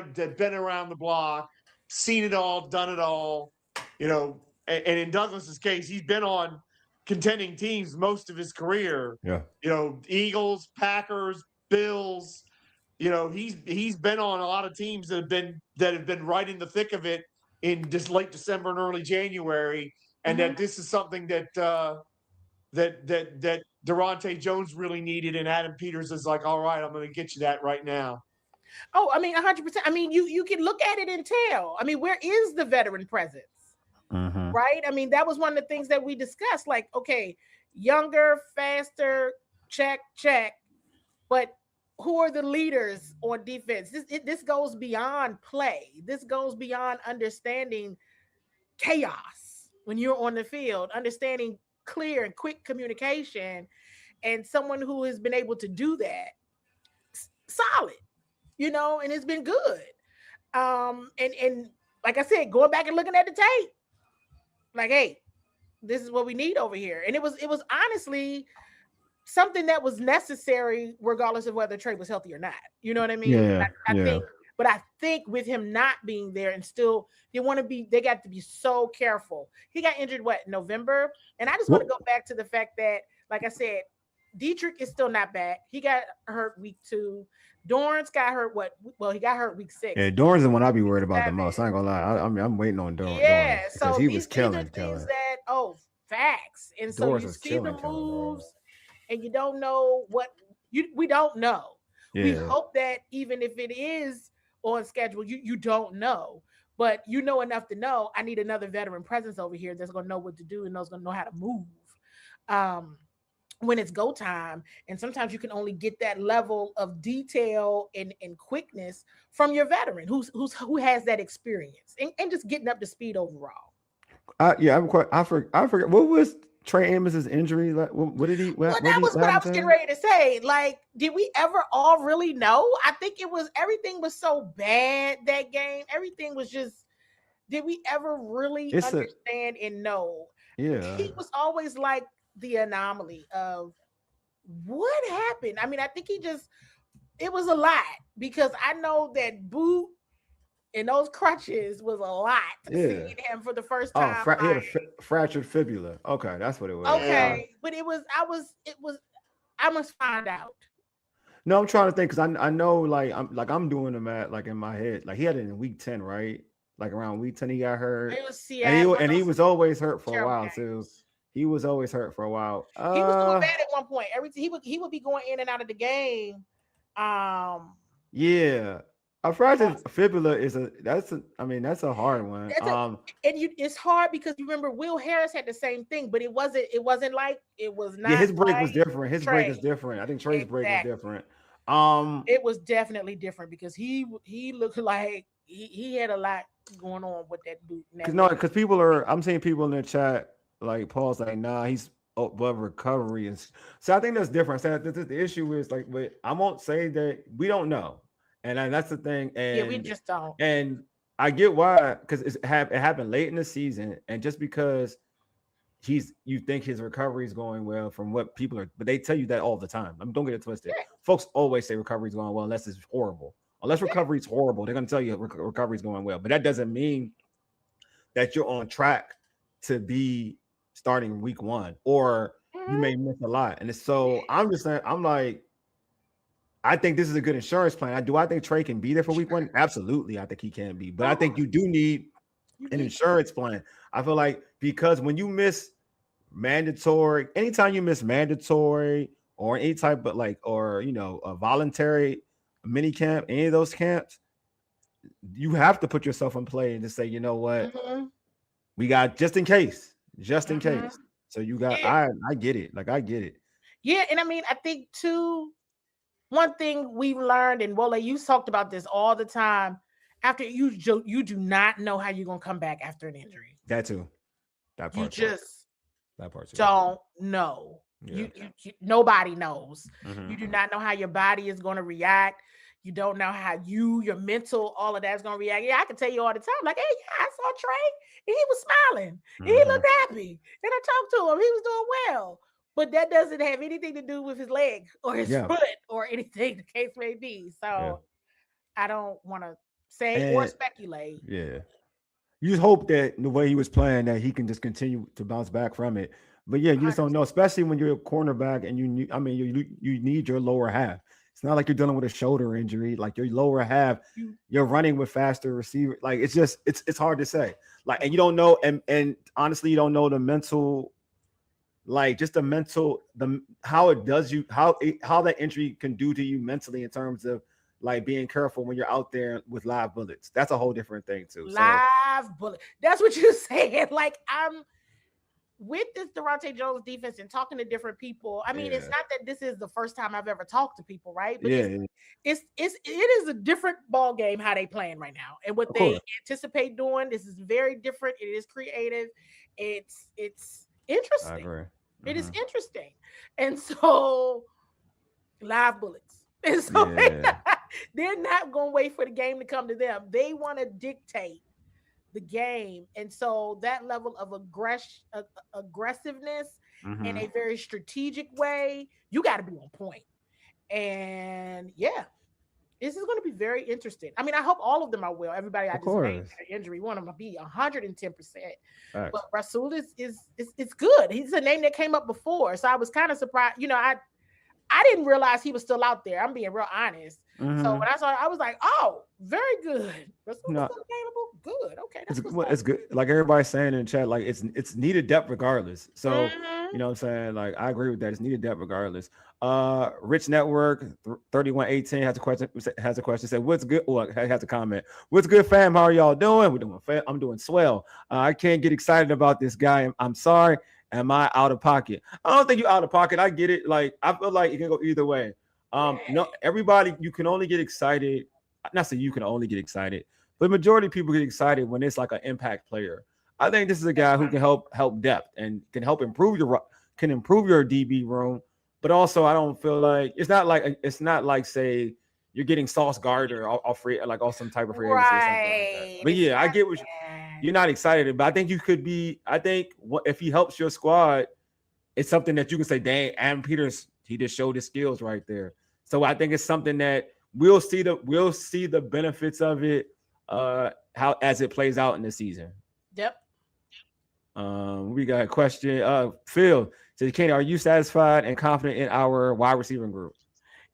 S7: around the block, seen it all, done it all, and in Douglas's case, he's been on contending teams most of his career.
S8: Yeah.
S7: Eagles, Packers, Bills. He's been on a lot of teams that have been right in the thick of it in just late December and early January, and that this is something that Durante Jones really needed, and Adam Peters is like, all right, I'm going to get you that right now.
S6: Oh, I mean, 100%. I mean, you can look at it and tell. I mean, where is the veteran presence?
S8: Mm-hmm.
S6: Right? I mean, that was one of the things that we discussed. Like, okay, younger, faster, check. But who are the leaders on defense? This goes beyond play. This goes beyond understanding chaos when you're on the field, understanding clear and quick communication, and someone who has been able to do that solid, and it's been good. And like I said, going back and looking at the tape, like, hey, this is what we need over here. And it was honestly something that was necessary regardless of whether Trey was healthy or not. You know what I mean?
S8: Yeah.
S6: I think with him not being there, and still they got to be so careful. He got injured November? And I just want to go back to the fact that, like I said, Dietrich is still not back. He got hurt week 2. Dorrance got hurt he got hurt week 6.
S8: Yeah, Dorrance is the one I'd be worried about the most. I ain't gonna lie. I'm waiting on Dorrance.
S6: Yeah,
S8: because
S6: so
S8: he was killing.
S6: Facts. And so
S8: Dorrance
S6: you
S8: was
S6: see the
S8: killing,
S6: moves, and you don't know we don't know.
S8: Yeah.
S6: We hope that even if it is on schedule, you don't know, but you know enough to know I need another veteran presence over here that's gonna know what to do and that's gonna know how to move. When it's go time, and sometimes you can only get that level of detail and quickness from your veteran who has that experience and just getting up to speed overall.
S8: I forget what was Trey Amos's injury. Like, what did he? That was
S6: what I was getting ready to say. Like, did we ever all really know? I think everything was so bad that game. Everything was just. Did we ever really understand and know?
S8: Yeah,
S6: he was always like the anomaly of what happened. I mean, I think it was a lot, because I know that boot and those crutches was a lot seeing him for the first time.
S8: He had a fractured fibula. Okay, that's what it was.
S6: Okay, but I must find out.
S8: No, I'm trying to think, because I know, like I'm doing the math like in my head. Like, he had it in week 10, right? Like around week 10 he got hurt.
S6: It was Seattle,
S8: and he was always hurt for a while too. He was always hurt for a while.
S6: He was doing bad at one point. He would be going in and out of the game.
S8: Yeah. A fractured fibula is that's a hard one.
S6: It's hard because you remember Will Harris had the same thing, but it wasn't like it was not.
S8: Yeah, his break was
S6: like
S8: different. His
S6: Trey.
S8: break is different. I think Trey's break was different.
S6: It was definitely different because he looked like he had a lot going on with that boot.
S8: Because I'm seeing people in the chat like Paul's like, nah, he's above recovery, and so I think that's different. So the issue is like, I won't say that we don't know, and that's the thing. And
S6: yeah, we just don't.
S8: And I get why, because it happened late in the season, and just because you think his recovery is going well from what people are, but they tell you that all the time. Don't get it twisted. Yeah. Folks always say recovery is going well unless it's horrible. Unless recovery is horrible, they're going to tell you recovery is going well. But that doesn't mean that you're on track to be starting week 1, or you may miss a lot. And so I'm just saying, I think this is a good insurance plan. I think Trey can be there for week 1? Absolutely, I think he can be. But I think you do need an insurance plan. I feel like because when you miss anytime you miss mandatory or any type of a voluntary mini camp, any of those camps, you have to put yourself in play and just say, you know what, we got just in case. So you got, I get it. Like, I get it.
S6: Yeah. And I mean, I think too, one thing we've learned, and Wole, you talked about this all the time, after you do not know how you're going to come back after an injury.
S8: That too. That part.
S6: That part don't know. Yeah. You nobody knows. You do not know how your body is going to react. You don't know how your mental, all of that's going to react. Yeah, I can tell you all the time, like, hey, yeah, I saw Trey, and he was smiling, and he looked happy, and I talked to him, he was doing well. But that doesn't have anything to do with his leg or his foot or anything the case may be. So I don't want to say or speculate.
S8: Yeah. You just hope that the way he was playing, that he can just continue to bounce back from it. But yeah, you just don't know, especially when you're a cornerback and you need your lower half. It's not like you're dealing with a shoulder injury. Like, your lower half, you're running with faster receiver. Like, it's just it's hard to say. Like, and you don't know, and honestly, you don't know the mental, like, just how it does you, how that injury can do to you mentally in terms of like being careful when you're out there with live bullets. That's a whole different thing too.
S6: Live bullet. That's what you're saying. Like, I'm with this Daronte Jones defense and talking to different people. I mean, it's not that this is the first time I've ever talked to people, right? But it is a different ball game how they playing right now, and what they anticipate doing. This is very different. It is creative. It's interesting.
S8: I agree.
S6: It is interesting, and so live bullets. And so they're not going to wait for the game to come to them. They want to dictate the game. And so that level of aggressiveness in a very strategic way, you got to be on point. And this is going to be very interesting. I mean, I hope all of them are well. Everybody I just named had an injury, want them to be 110%. But Roussell is good. He's a name that came up before. So I was kind of surprised. You know, I didn't realize he was still out there. I'm being real honest. So when I saw it, I was like, oh, very good. Roussell's still available? Good. Okay.
S8: It's good. Like everybody's saying in the chat, like it's needed depth regardless. So, you know what I'm saying? Like, I agree with that. It's needed depth regardless. Rich Network 3118 has a question. Said, what's good? Well, has a comment. What's good, fam? How are y'all doing? We're doing fam. I'm doing swell. I can't get excited about this guy. I'm sorry. Am I out of pocket? I don't think you're out of pocket. I get it. Like, I feel like it can go either way. No, everybody, you can only get excited. Not saying you can only get excited, but majority of people get excited when it's like an impact player. I think this is a guy who can help depth and can help improve your DB room. But also, I don't feel like it's not like say you're getting Sauce Gardner off free, like off some type of free agency or something like that. But yeah, I get what you're not excited, but I think you could be. I think if he helps your squad, it's something that you can say, dang, Adam Peters, he just showed his skills right there. So I think it's something that we'll see the benefits of it how as it plays out in the season.
S6: Yep.
S8: We got a question. Phil says, Candi, are you satisfied and confident in our wide receiving group?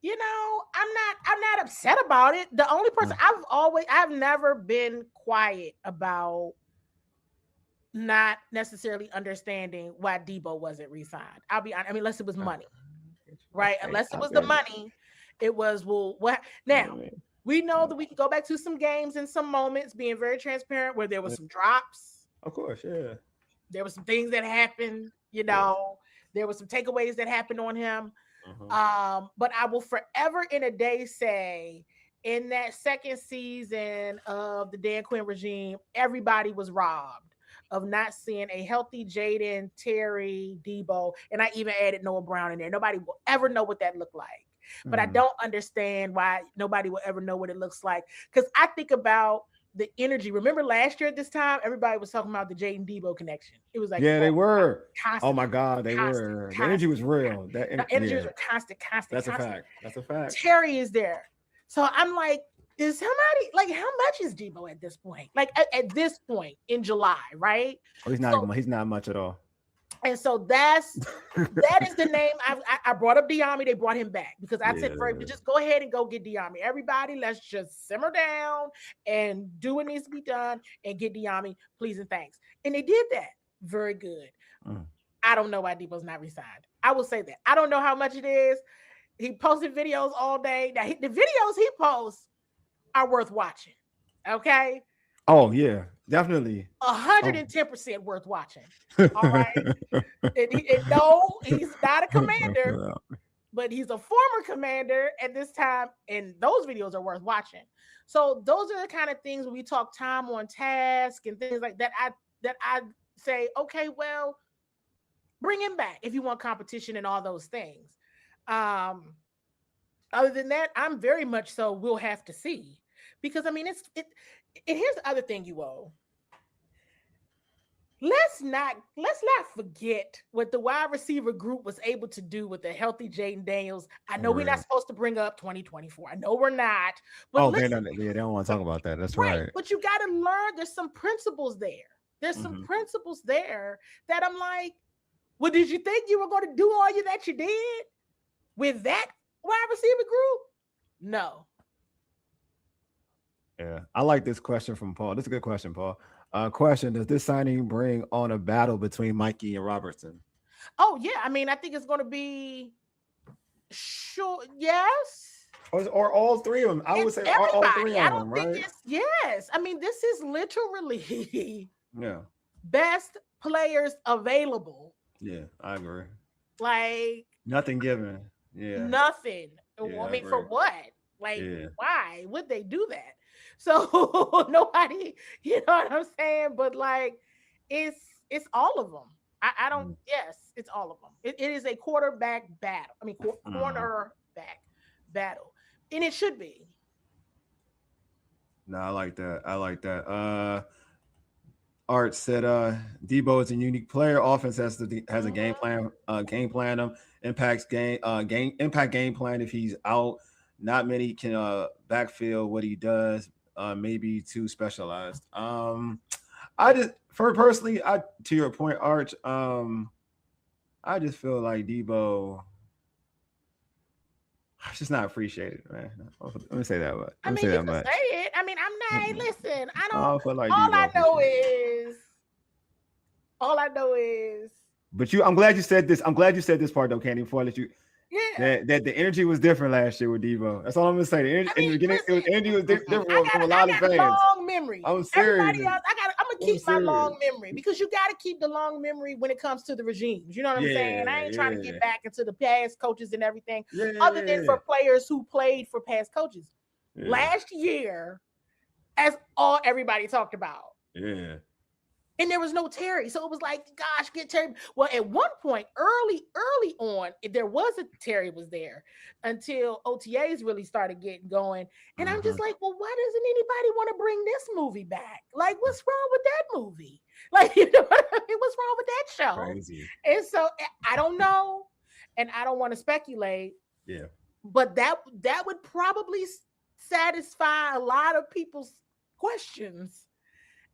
S6: You know, I'm not upset about it. The only person I've never been quiet about not necessarily understanding why Debo wasn't re-signed. I'll be honest. I mean, unless it was money, right? Unless it was the money, it was, well, what now? We know that we can go back to some games and some moments, being very transparent, where there was some drops.
S8: Of course, yeah.
S6: There were some things that happened, you know. There were some takeaways that happened on him. But I will forever in a day say, in that second season of the Dan Quinn regime, everybody was robbed of not seeing a healthy Jaden, Terry, Debo, and I even added Noah Brown in there. Nobody will ever know what that looked like. But I don't understand why nobody will ever know what it looks like. Because I think about the energy. Remember last year at this time, everybody was talking about the Jaden Debo connection. It was like,
S8: they were.
S6: Constant,
S8: oh my God, they were. The energy was real.
S6: The energy was constant.
S8: That's a fact. That's a fact.
S6: Terry is there. So I'm like, is somebody like, how much is Debo at this point? Like at this point in July, right?
S8: Oh, he's not much at all.
S6: And so that is the name. I brought up Diami. They brought him back because I said, for him to just go ahead and go get Diami. Everybody, let's just simmer down and do what needs to be done and get Diami, please and thanks. And they did that. Very good. I don't know why Debo's not resigned. I will say that. I don't know how much it is. He posted videos all day. Now, the videos he posts are worth watching. Okay.
S8: Oh yeah, definitely.
S6: 110% worth watching. All right. and no, he's not a commander, but he's a former commander at this time, and those videos are worth watching. So those are the kind of things when we talk time on task and things like that. I say, okay, well, bring him back if you want competition and all those things. Other than that, I'm very much so we'll have to see, because I mean and here's the other thing, you all. Let's not forget what the wide receiver group was able to do with the healthy Jaden Daniels. I know we're not supposed to bring up 2024. I know we're not. But
S8: they don't want to talk about that. That's right.
S6: But you got to learn. There's some principles there. There's some principles there that I'm like, well, did you think you were going to do all that you did with that wide receiver group? No.
S8: Yeah, I like this question from Paul. This is a good question, Paul. Question: does this signing bring on a battle between Mikey and Robertson?
S6: Oh yeah, I mean, I think it's going to be sure. Yes,
S8: or all three of them. I would say all three of them, right?
S6: Yes, I mean, this is literally
S8: best
S6: players available.
S8: Yeah, I agree.
S6: Like
S8: nothing given. Yeah,
S6: nothing.
S8: Yeah,
S6: I mean, for what? Like, why would they do that? So nobody, you know what I'm saying? But like, it's all of them. I don't. Yes, it's all of them. It is a quarterback battle. I mean, cornerback battle, and it should be.
S8: No, I like that. Art said, Debo is a unique player. Offense has a game plan. Impact game plan. If he's out, not many can backfill what he does. Maybe too specialized. I just, personally, to your point, Arch, I just feel like Debo, it's just not appreciated, man. Let me say that much.
S6: I mean, you can say it. I mean, I'm not. Listen, I don't.
S8: I feel like
S6: all I know is.
S8: But I'm glad you said this. I'm glad you said this part though, Candi. Before I let you.
S6: Yeah.
S8: That the energy was different last year with Debo. That's all I'm gonna say. The energy was different from a lot of fans.
S6: Long memory.
S8: I'm serious.
S6: Everybody else, I'm gonna keep my long memory, because you got to keep the long memory when it comes to the regimes. You know what I'm saying? I ain't trying to get back into the past coaches and everything, other than for players who played for past coaches. Last year, as everybody talked about.
S8: Yeah.
S6: And there was no Terry. So it was like, gosh, get Terry. Well, at one point, early on, there was a Terry was there until OTAs really started getting going. And I'm just like, well, why doesn't anybody want to bring this movie back? Like, what's wrong with that movie? Like, you know what I mean? What's wrong with that show?
S8: Crazy.
S6: And so I don't know. And I don't want to speculate.
S8: Yeah.
S6: But that would probably satisfy a lot of people's questions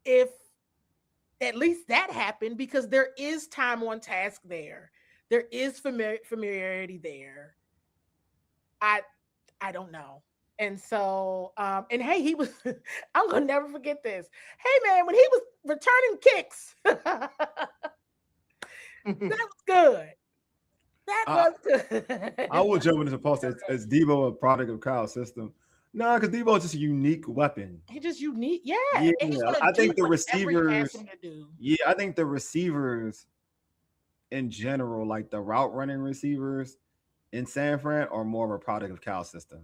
S6: if at least that happened, because there is time on task there. There is familiarity there. I don't know. And so, and hey, he was, I'm going to never forget this. Hey man, when he was returning kicks, that was good. That was good.
S8: I will jump into the post as Debo, a product of Kyle's system. No, because Debo's just a unique weapon.
S6: He's just unique. Yeah.
S8: Yeah, I think the
S6: receivers.
S8: Yeah, I think the receivers in general, like the route running receivers in San Fran, are more of a product of Cal's system.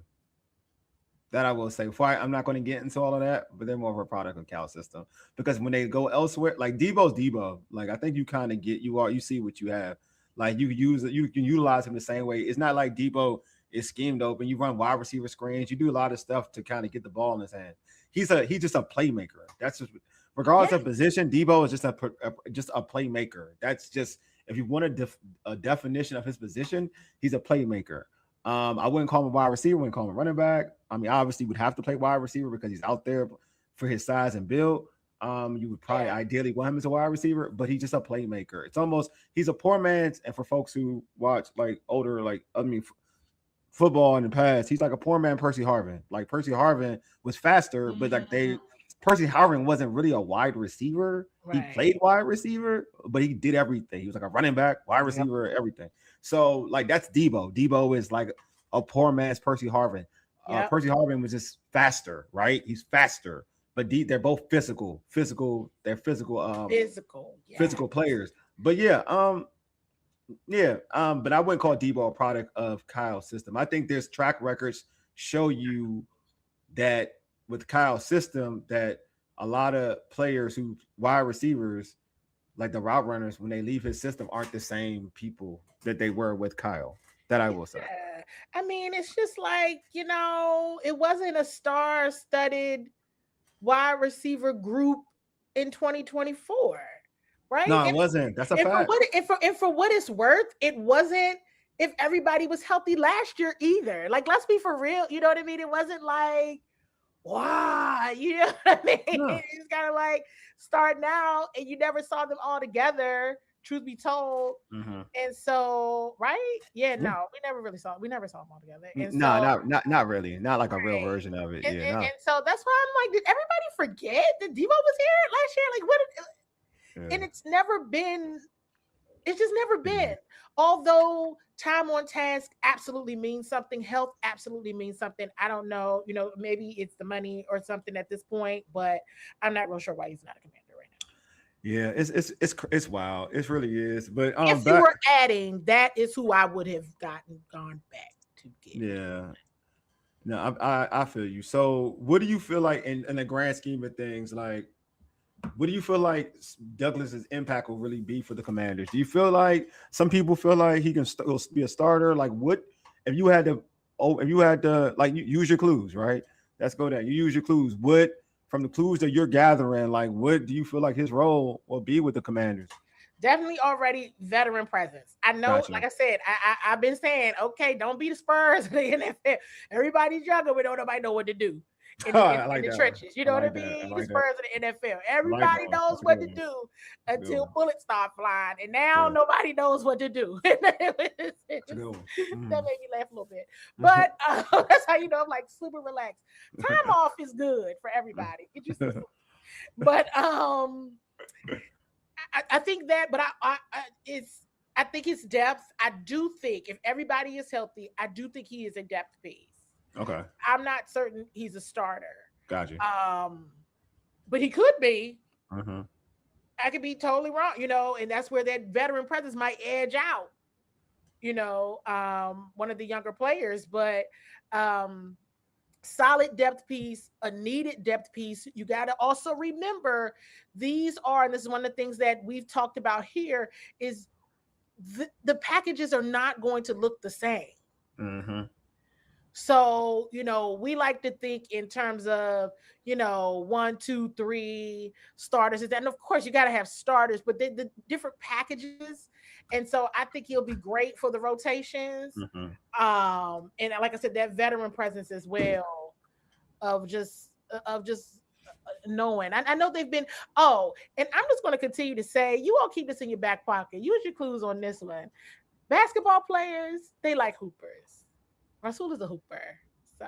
S8: That I will say. I'm not going to get into all of that, but they're more of a product of Cal's system. Because when they go elsewhere, like Debo's Debo, like I think you kind of you see what you have. Like you can utilize him the same way. It's not like Debo is schemed open. You run wide receiver screens. You do a lot of stuff to kind of get the ball in his hand. He's just a playmaker. That's just regardless of position. Debo is just a playmaker. That's just, if you want a definition of his position, he's a playmaker. I wouldn't call him a wide receiver. I wouldn't call him a running back. I mean, obviously, would have to play wide receiver because he's out there for his size and build. You would probably ideally want him as a wide receiver, but he's just a playmaker. It's almost, he's a poor man's, and for folks who watch like older, football in the past, he's like a poor man Percy Harvin. Like Percy Harvin was faster, but Percy Harvin wasn't really a wide receiver. Right. He played wide receiver, but he did everything. He was like a running back, wide receiver, everything. So like that's Debo. Debo is like a poor man's Percy Harvin. Percy Harvin was just faster, right? He's faster, but they're both physical. They're physical players. But but I wouldn't call Debo a product of Kyle's system. I think there's track records show you that with Kyle's system that a lot of players who wide receivers, like the route runners, when they leave his system, aren't the same people that they were with Kyle. That I will say.
S6: I mean, it's just like, it wasn't a star-studded wide receiver group in 2024. Right?
S8: No, it wasn't. That's a fact.
S6: For what it's worth, it wasn't if everybody was healthy last year either. Like, let's be for real. You know what I mean? It wasn't like, wow, you know what I mean? No. It's kind of like start now, and you never saw them all together, truth be told. Mm-hmm. And so, right? Yeah, no, we never saw them all together. And
S8: not really. Not like a real version of it.
S6: And so that's why I'm like, did everybody forget that Debo was here last year? Like, what? And it's just never been. Although time on task absolutely means something, health absolutely means something. I don't know, maybe it's the money or something at this point, but I'm not real sure why he's not a commander right now.
S8: Yeah, it's wild. It really is. But
S6: if you were adding, that is who I would have gone back to get.
S8: Yeah. No, I feel you. So what do you feel like in the grand scheme of things, like, what do you feel like Douglas's impact will really be for the Commanders? Do you feel like some people feel like he can be a starter? Like, what if you had to like use your clues, right? Let's go there. You use your clues. What from the clues that you're gathering, like, what do you feel like his role will be with the Commanders?
S6: Definitely already veteran presence. I know, gotcha. Like I said, I've been saying, okay, don't be the Spurs in the NFL. Everybody's younger, but don't nobody know what to do. In the trenches, you know what I mean? The Spurs in the NFL. Everybody knows what to do until bullets start flying, and now nobody knows what to do. That made me laugh a little bit, but that's how I'm like super relaxed. Time off is good for everybody. Get you some, but I think that, but I think his depth. I do think if everybody is healthy, I do think he is a depth piece.
S8: Okay.
S6: I'm not certain he's a starter.
S8: Gotcha.
S6: But he could be.
S8: Mm-hmm.
S6: I could be totally wrong, and that's where that veteran presence might edge out, one of the younger players, but solid depth piece, a needed depth piece. You got to also remember and this is one of the things that we've talked about here, is the packages are not going to look the same.
S8: Mm-hmm.
S6: So, we like to think in terms of, 1, 2, 3 starters. And of course, you got to have starters, but the different packages. And so I think he'll be great for the rotations.
S8: Mm-hmm.
S6: And like I said, that veteran presence as well of just knowing. I know they've been, and I'm just going to continue to say, you all keep this in your back pocket. Use your clues on this one. Basketball players, they like hoopers. Roussell is a hooper, so